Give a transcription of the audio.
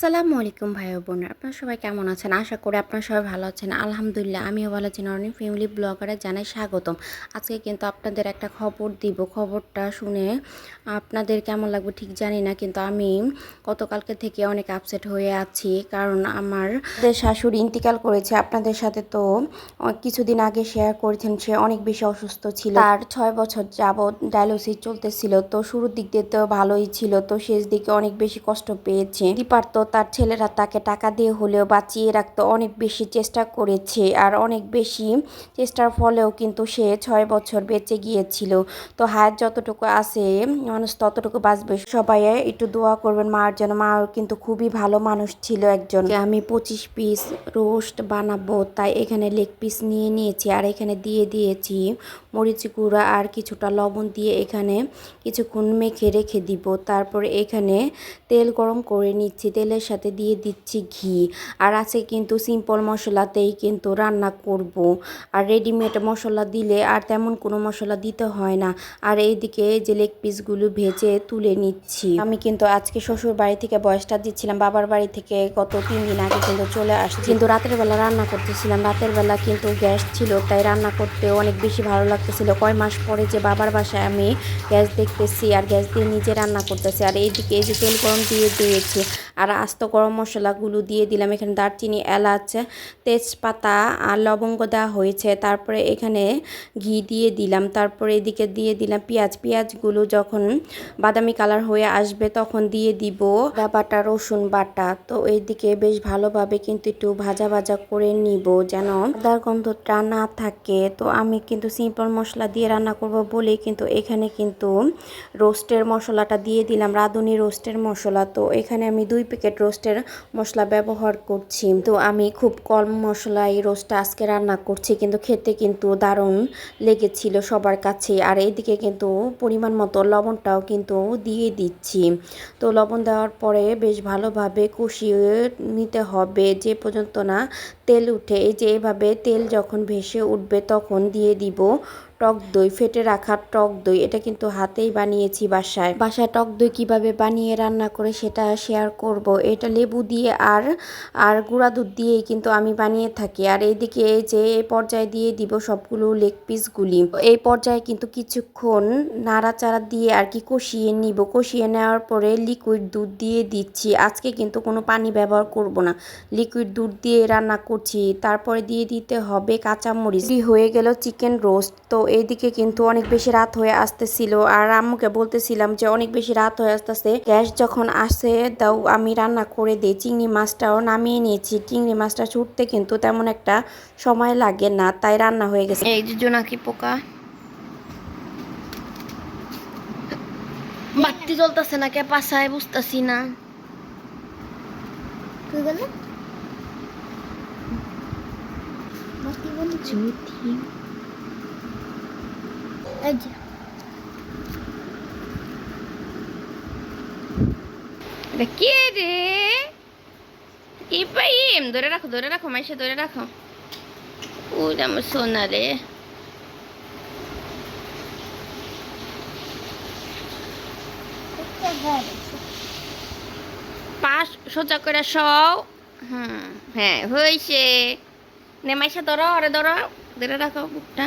আসসালামু আলাইকুম ভাই ও বোনেরা, আপনারা সবাই কেমন আছেন? আশা করি আপনারা সবাই ভালো আছেন। আলহামদুলিল্লাহ আমিও ভালো আছি। নরনি ফ্যামিলি ব্লগারে জানাই স্বাগতম। আজকে কিন্তু আপনাদের একটা খবর দিব। খবরটা শুনে আপনাদের কেমন লাগবে ঠিক জানি না, কিন্তু আমি গতকালকে থেকে অনেক আপসেট হয়ে আছি, কারণ আমার শাশুড়ি ইন্তিকাল করেছে। আপনাদের সাথে তো কিছুদিন আগে শেয়ার করেছেন, সে অনেক বেশি অসুস্থ ছিল। তার 6 বছর যাবৎ ডায়ালিসিস চলতেছিল। তো শুরুর দিক দিয়ে তো ভালোই ছিল, তো শেষ দিকে অনেক বেশি কষ্ট পেয়েছে। পারতো তার ছেলেরা তাকে টাকা দিয়ে হলেও বাঁচিয়ে রাখতে অনেক বেশি চেষ্টা করেছে, আর অনেক বেশি চেষ্টার ফলেও কিন্তু সে 6 বছর বেঁচে গিয়েছিল। তো হায়াত যতটুকু আছে মানুষ ততটুকু বাঁচবে। সবাই একটু দোয়া করবেন মার জন্য। মা কিন্তু খুবই ভালো মানুষ ছিল একজন। আমি 25 পিস রোস্ট বানাবো, তাই এখানে লেগ পিস নিয়ে নিয়েছি, আর এখানে দিয়ে দিয়েছি মরিচ গুঁড়া আর কিছুটা লবণ দিয়ে এখানে কিছুক্ষণ মেখে রেখে দিব। তারপর এখানে তেল গরম করে নিচ্ছি, তেলের সাথে দিয়ে দিচ্ছি ঘি। আর আছে কিন্তু সিম্পল মশলাতেই কিন্তু রান্না করব, আর রেডিমেড মশলা দিলে আর তেমন কোনো মশলা দিতে হয় না। আর এইদিকে যে লেগ পিসগুলো ভেজে তুলে নিচ্ছি। আমি কিন্তু আজকে শ্বশুর বাড়ি থেকে বয়সটা দিচ্ছিলাম, বাবার বাড়ি থেকে গত 3 দিন আগে কিন্তু চলে আসছি। কিন্তু রাতের বেলা রান্না করতেছিলাম, রাতের বেলা কিন্তু গ্যাস ছিল, তাই রান্না করতে অনেক বেশি ভালো লাগতেছিল। কয় মাস পরে যে বাবার বাসায় আমি গ্যাস দেখতেছি আর গ্যাস দিয়ে নিজে রান্না করতেছি। আর এইদিকে এই যে তেল গরম দিয়ে দিয়েছি, আর আস্ত গরম মশলাগুলো দিয়ে দিলাম। এখানে দারচিনি, এলাচ, তেজপাতা আর লবঙ্গ দেওয়া হয়েছে। তারপরে এখানে ঘি দিয়ে দিলাম। তারপরে এদিকে দিয়ে দিলাম পেঁয়াজগুলো যখন বাদামি কালার হয়ে আসবে তখন দিয়ে দিব আদা বাটা, রসুন বাটা। তো এইদিকে বেশ ভালোভাবে কিন্তু একটু ভাজা ভাজা করে নিব, যেন আদার গন্ধটা না থাকে। তো আমি কিন্তু সিম্পল মশলা দিয়ে রান্না করব বলেই কিন্তু এখানে কিন্তু রোস্টের মশলাটা দিয়ে দিলাম, রাঁধুনি রোস্টের মশলা। তো এখানে আমি 2 প্যাকেট রোস্টের মশলা ব্যবহার করছি। তো আমি খুব কম মশলায় রোস্টটা আজকে রান্না করছি, কিন্তু খেতে কিন্তু দারুণ লেগেছিল সবার কাছে। আর এইদিকে কিন্তু পরিমাণ মতো লবণটাও কিন্তু দিয়ে দিচ্ছি। তো লবণ দেওয়ার পরে বেশ ভালোভাবে কষিয়ে নিতে হবে যে পর্যন্ত না তেল উঠে। এই যে এভাবে তেল যখন ভেসে উঠবে তখন দিয়ে দিব টক দই, ফেটে রাখা টক দই। এটা কিন্তু হাতেই বানিয়েছি বাসায়। টক দই কিভাবে বানিয়ে রান্না করে সেটা শেয়ার করব। এটা লেবু দিয়ে আর গুঁড়া দুধ দিয়েই কিন্তু আমি বানিয়ে থাকি। আর এইদিকে এই যে এই পর্যায়ে দিয়ে দিব সবগুলো লেগ পিসগুলি। এই পর্যায়ে কিন্তু কিছুক্ষণ নাড়াচাড়া দিয়ে আর কি কষিয়ে নিব। কষিয়ে নেওয়ার পরে লিকুইড দুধ দিয়ে দিচ্ছি। আজকে কিন্তু কোনো পানি ব্যবহার করব না, লিকুইড দুধ দিয়ে রান্না করছি। তারপরে দিয়ে দিতে হবে কাঁচামরিচ। হয়ে গেল চিকেন রোস্ট। তো এইদিকে কিন্তু অনেক বেশি রাত হয়ে আসতেছিল, আর আম্মুকে বলতেছিলাম যে অনেক বেশি রাত হয়ে আসতেছে, গ্যাস যখন আসে দাও আমি রান্না করে দিই। চিংড়ি মাছটাও নামিয়ে নিয়েছি। চিংড়ি মাছটা ছুটতে কিন্তু তেমন একটা সময় লাগে না, তাই রান্না হয়ে গেছে। এই যে জোনাকি পোকা, বাতি জ্বলতেছে না কে পাশায়, বুঝতেছি না। কে রে? ইব্রাহিম, ধরে রাখো, ধরে রাখো, মাইশা ধরে রাখো। ওই আমার সোনা রে। পাশ সোজা করে সও। হ্যাঁ হয়েছে। নে মাইশা ধরো, আরে ধরো, ধরে রাখো বুকটা।